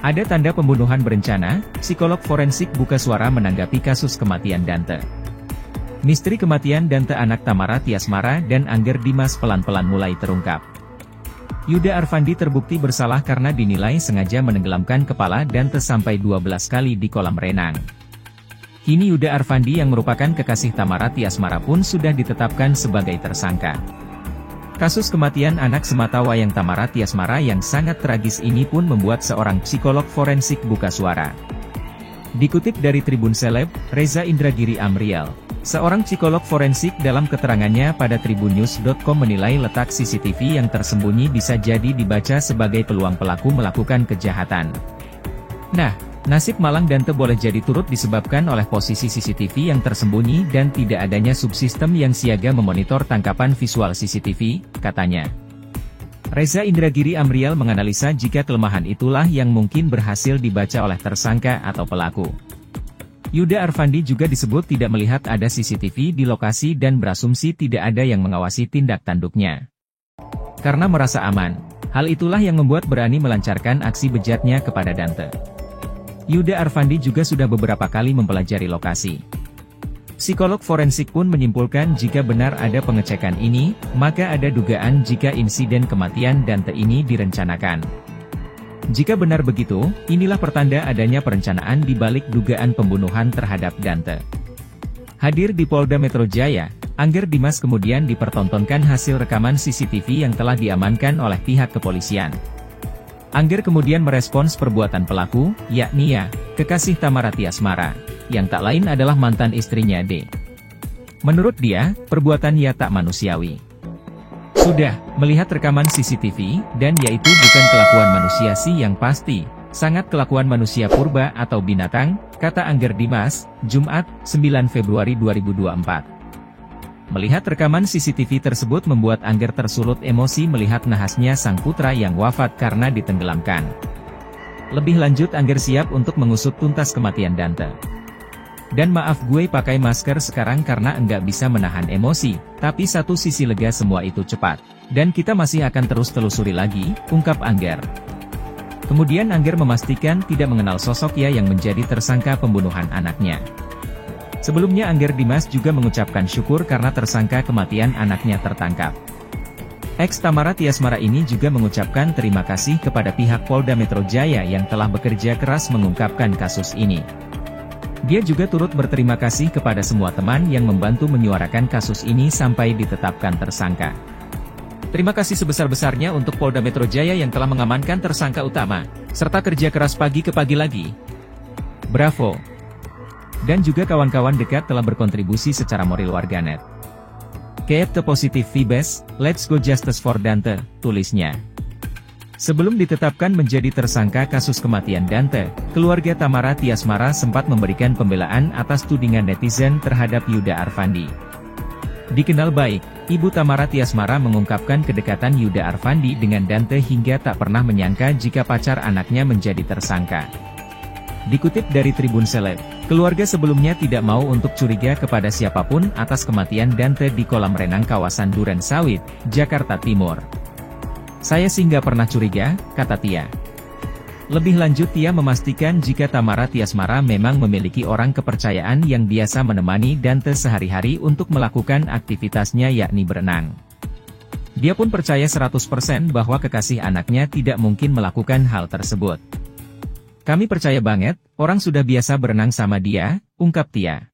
Ada tanda pembunuhan berencana, psikolog forensik buka suara menanggapi kasus kematian Dante. Misteri kematian Dante anak Tamara Tiasmara dan Angger Dimas pelan-pelan mulai terungkap. Yuda Arfandi terbukti bersalah karena dinilai sengaja menenggelamkan kepala Dante sampai 12 kali di kolam renang. Kini Yuda Arfandi yang merupakan kekasih Tamara Tiasmara pun sudah ditetapkan sebagai tersangka. Kasus kematian anak sematawayang Tamara Tiasmara yang sangat tragis ini pun membuat seorang psikolog forensik buka suara. Dikutip dari Tribun Seleb, Reza Indragiri Amriel, seorang psikolog forensik dalam keterangannya pada tribunnews.com menilai letak CCTV yang tersembunyi bisa jadi dibaca sebagai peluang pelaku melakukan kejahatan. Nah, nasib malang Dante boleh jadi turut disebabkan oleh posisi CCTV yang tersembunyi dan tidak adanya subsistem yang siaga memonitor tangkapan visual CCTV, katanya. Reza Indragiri Amriel menganalisa jika kelemahan itulah yang mungkin berhasil dibaca oleh tersangka atau pelaku. Yuda Arfandi juga disebut tidak melihat ada CCTV di lokasi dan berasumsi tidak ada yang mengawasi tindak tanduknya. Karena merasa aman, hal itulah yang membuat berani melancarkan aksi bejatnya kepada Dante. Yuda Arfandi juga sudah beberapa kali mempelajari lokasi. Psikolog forensik pun menyimpulkan jika benar ada pengecekan ini, maka ada dugaan jika insiden kematian Dante ini direncanakan. Jika benar begitu, inilah pertanda adanya perencanaan di balik dugaan pembunuhan terhadap Dante. Hadir di Polda Metro Jaya, Angger Dimas kemudian dipertontonkan hasil rekaman CCTV yang telah diamankan oleh pihak kepolisian. Angger kemudian merespons perbuatan pelaku, yakni Ya, kekasih Tamara Tiasmara, yang tak lain adalah mantan istrinya D. Menurut dia, perbuatan Ya tak manusiawi. Sudah, melihat rekaman CCTV, dan yaitu bukan kelakuan manusia sih yang pasti, sangat kelakuan manusia purba atau binatang, kata Angger Dimas, Jumat, 9 Februari 2024. Melihat rekaman CCTV tersebut membuat Angger tersulut emosi melihat nahasnya sang putra yang wafat karena ditenggelamkan. Lebih lanjut Angger siap untuk mengusut tuntas kematian Dante. Dan maaf gue pakai masker sekarang karena enggak bisa menahan emosi, tapi satu sisi lega semua itu cepat. Dan kita masih akan terus telusuri lagi, ungkap Angger. Kemudian Angger memastikan tidak mengenal sosok Ya yang menjadi tersangka pembunuhan anaknya. Sebelumnya Angger Dimas juga mengucapkan syukur karena tersangka kematian anaknya tertangkap. Ex Tamara Tiasmara ini juga mengucapkan terima kasih kepada pihak Polda Metro Jaya yang telah bekerja keras mengungkapkan kasus ini. Dia juga turut berterima kasih kepada semua teman yang membantu menyuarakan kasus ini sampai ditetapkan tersangka. Terima kasih sebesar-besarnya untuk Polda Metro Jaya yang telah mengamankan tersangka utama, serta kerja keras pagi ke pagi lagi. Bravo! Dan juga kawan-kawan dekat telah berkontribusi secara moral warganet. Keep the positive vibes, let's go justice for Dante, tulisnya. Sebelum ditetapkan menjadi tersangka kasus kematian Dante, keluarga Tamara Tiasmara sempat memberikan pembelaan atas tudingan netizen terhadap Yuda Arfandi. Dikenal baik, Ibu Tamara Tiasmara mengungkapkan kedekatan Yuda Arfandi dengan Dante hingga tak pernah menyangka jika pacar anaknya menjadi tersangka. Dikutip dari Tribun Seleb, keluarga sebelumnya tidak mau untuk curiga kepada siapapun atas kematian Dante di kolam renang kawasan Duren Sawit, Jakarta Timur. Saya sih nggak pernah curiga, kata Tia. Lebih lanjut Tia memastikan jika Tamara Tiasmara memang memiliki orang kepercayaan yang biasa menemani Dante sehari-hari untuk melakukan aktivitasnya yakni berenang. Dia pun percaya 100% bahwa kekasih anaknya tidak mungkin melakukan hal tersebut. Kami percaya banget, orang sudah biasa berenang sama dia, ungkap Tia.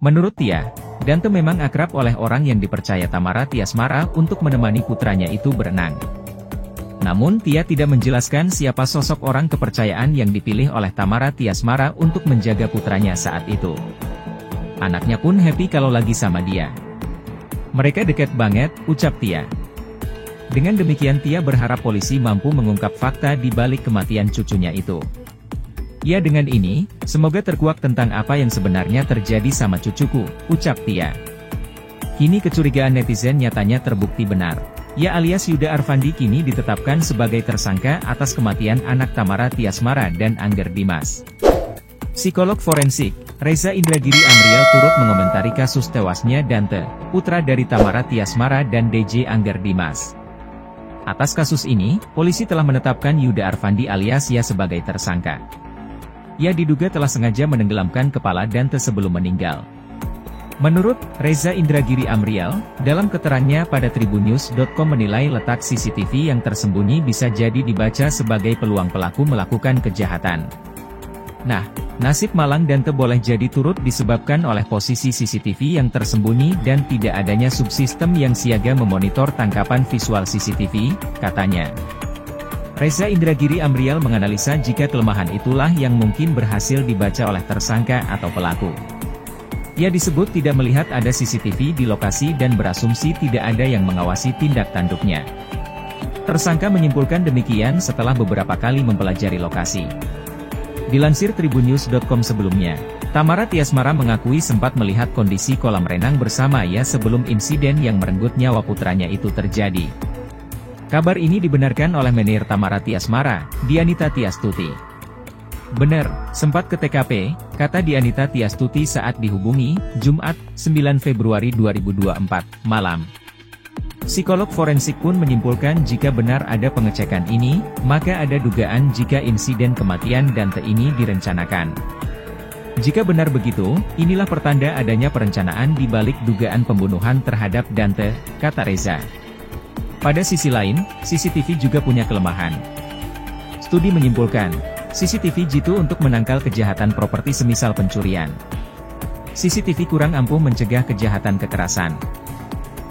Menurut Tia, Dante memang akrab oleh orang yang dipercaya Tamara Tiasmara untuk menemani putranya itu berenang. Namun Tia tidak menjelaskan siapa sosok orang kepercayaan yang dipilih oleh Tamara Tiasmara untuk menjaga putranya saat itu. Anaknya pun happy kalau lagi sama dia. Mereka dekat banget, ucap Tia. Dengan demikian Tia berharap polisi mampu mengungkap fakta di balik kematian cucunya itu. Ya dengan ini, semoga terkuak tentang apa yang sebenarnya terjadi sama cucuku, ucap Tia. Kini kecurigaan netizen nyatanya terbukti benar. Ya alias Yuda Arfandi kini ditetapkan sebagai tersangka atas kematian anak Tamara Tiasmara dan Angger Dimas. Psikolog forensik, Reza Indragiri Amriel turut mengomentari kasus tewasnya Dante, putra dari Tamara Tiasmara dan DJ Angger Dimas. Atas kasus ini, polisi telah menetapkan Yuda Arfandi alias Ya sebagai tersangka. Ia diduga telah sengaja menenggelamkan kepala Dante sebelum meninggal. Menurut Reza Indragiri Amriel, dalam keterangannya pada Tribunnews.com menilai letak CCTV yang tersembunyi bisa jadi dibaca sebagai peluang pelaku melakukan kejahatan. Nah, nasib malang Dante boleh jadi turut disebabkan oleh posisi CCTV yang tersembunyi dan tidak adanya subsistem yang siaga memonitor tangkapan visual CCTV, katanya. Reza Indragiri Amriel menganalisa jika kelemahan itulah yang mungkin berhasil dibaca oleh tersangka atau pelaku. Ia disebut tidak melihat ada CCTV di lokasi dan berasumsi tidak ada yang mengawasi tindak tanduknya. Tersangka menyimpulkan demikian setelah beberapa kali mempelajari lokasi. Dilansir Tribunnews.com sebelumnya, Tamara Tiasmara mengakui sempat melihat kondisi kolam renang bersama ia sebelum insiden yang merenggut nyawa putranya itu terjadi. Kabar ini dibenarkan oleh menir Tamara Tiasmara, Dianita Tiastuti. Benar, sempat ke TKP, kata Dianita Tiastuti saat dihubungi, Jumat, 9 Februari 2024, malam. Psikolog forensik pun menyimpulkan jika benar ada pengecekan ini, maka ada dugaan jika insiden kematian Dante ini direncanakan. Jika benar begitu, inilah pertanda adanya perencanaan di balik dugaan pembunuhan terhadap Dante, kata Reza. Pada sisi lain, CCTV juga punya kelemahan. Studi menyimpulkan, CCTV jitu untuk menangkal kejahatan properti semisal pencurian. CCTV kurang ampuh mencegah kejahatan kekerasan.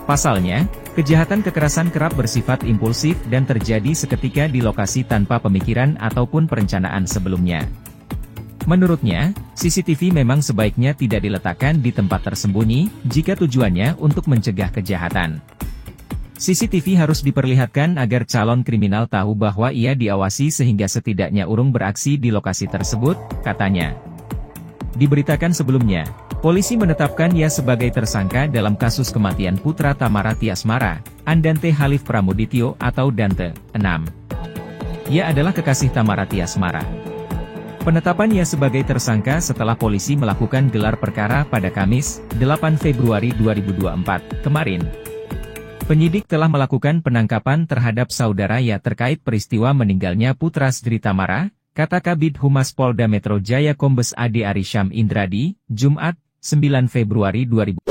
Pasalnya, kejahatan kekerasan kerap bersifat impulsif dan terjadi seketika di lokasi tanpa pemikiran ataupun perencanaan sebelumnya. Menurutnya, CCTV memang sebaiknya tidak diletakkan di tempat tersembunyi, jika tujuannya untuk mencegah kejahatan. CCTV harus diperlihatkan agar calon kriminal tahu bahwa ia diawasi sehingga setidaknya urung beraksi di lokasi tersebut, katanya. Diberitakan sebelumnya, polisi menetapkan ia sebagai tersangka dalam kasus kematian putra Tamara Tiasmara, Andante Halif Pramudityo atau Dante, 6. Ia adalah kekasih Tamara Tiasmara. Penetapan ia sebagai tersangka setelah polisi melakukan gelar perkara pada Kamis, 8 Februari 2024, kemarin. Penyidik telah melakukan penangkapan terhadap saudara ia terkait peristiwa meninggalnya putra Sri Tamara, kata Kabid Humas Polda Metro Jaya Kombes Ade Arisham Indradi, Jumat, 9 Februari 2024.